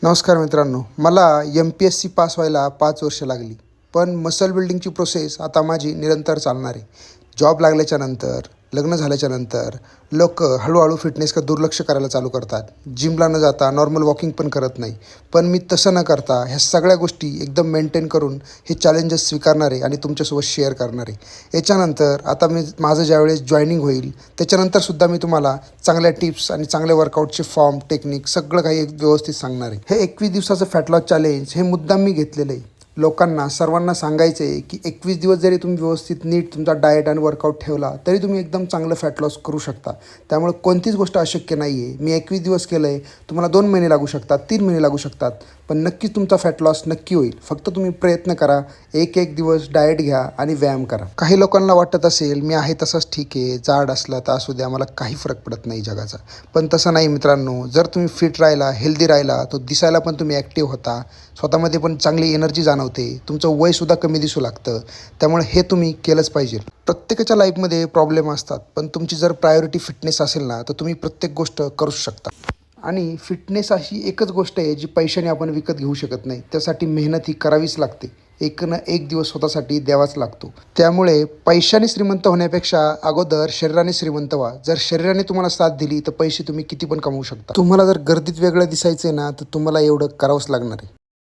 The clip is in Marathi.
नमस्कार मित्रांनो, मला MPSC पास व्हायला 5 वर्ष लागली. पण मसल बिल्डिंगची प्रोसेस आता माझी निरंतर चालणार आहे. जॉब लागल्याच्या नंतर, लग्न झाल्याच्या नंतर लोकं हळूहळू फिटनेसकडे दुर्लक्ष करायला चालू करतात. जिमला न जाता नॉर्मल वॉकिंग पण करत नाही. पण मी तसं न करता ह्या सगळ्या गोष्टी एकदम मेंटेन करून हे चॅलेंजेस स्वीकारणार आहे आणि तुमच्यासोबत शेअर करणार आहे. याच्यानंतर आता माझं ज्यावेळेस जॉईनिंग होईल त्याच्यानंतरसुद्धा मी तुम्हाला चांगल्या टिप्स आणि चांगल्या वर्कआउटचे फॉर्म, टेक्निक सगळं काही एक व्यवस्थित सांगणार आहे. हे 21 दिवसाचं फॅट लॉस चॅलेंज हे मुद्दाम मी घेतलेलं आहे. लोकांना सर्वांना सांगायचं आहे की 21 दिवस जरी तुम्ही व्यवस्थित नीट तुमचा डाएट आणि वर्कआउट ठेवला तरी तुम्ही एकदम चांगलं फॅट लॉस करू शकता. त्यामुळे कोणतीच गोष्ट अशक्य नाही आहे. मी 21 दिवस केलं आहे, तुम्हाला 2 महिने लागू शकतात, 3 महिने लागू शकतात, पण नक्कीच तुमचा फॅट लॉस नक्की होईल. फक्त तुम्ही प्रयत्न करा, एक दिवस डाएट घ्या आणि व्यायाम करा. काही लोकांना वाटत असेल मी आहे तसंच ठीक आहे, जाड असला तर असू द्या, मला काही फरक पडत नाही जगाचा. पण तसं नाही मित्रांनो. जर तुम्ही फिट राहिला, हेल्दी राहिला, तो दिसायला पण तुम्ही ॲक्टिव्ह होता, स्वतःमध्ये पण चांगली एनर्जी जाणवते, तुमचं वयसुद्धा कमी दिसू लागतं. त्यामुळे हे तुम्ही केलंच पाहिजे. प्रत्येकाच्या लाईफमध्ये प्रॉब्लेम असतात, पण तुमची जर प्रायोरिटी फिटनेस असेल ना तर तुम्ही प्रत्येक गोष्ट करूच शकता. आणि फिटनेस अशी एकच गोष्ट आहे जी पैशाने आपण विकत घेऊ शकत नाही. त्यासाठी मेहनत ही करावीच लागते. एक ना एक दिवस स्वतःसाठी द्यावाच लागतो. त्यामुळे पैशाने श्रीमंत होण्यापेक्षा अगोदर शरीराने श्रीमंत व्हा. जर शरीराने तुम्हाला साथ दिली तर पैसे तुम्ही किती पण कमवू शकता. तुम्हाला जर गर्दीत वेगळं दिसायचं आहे ना तर तुम्हाला एवढं करावंच लागणार आहे.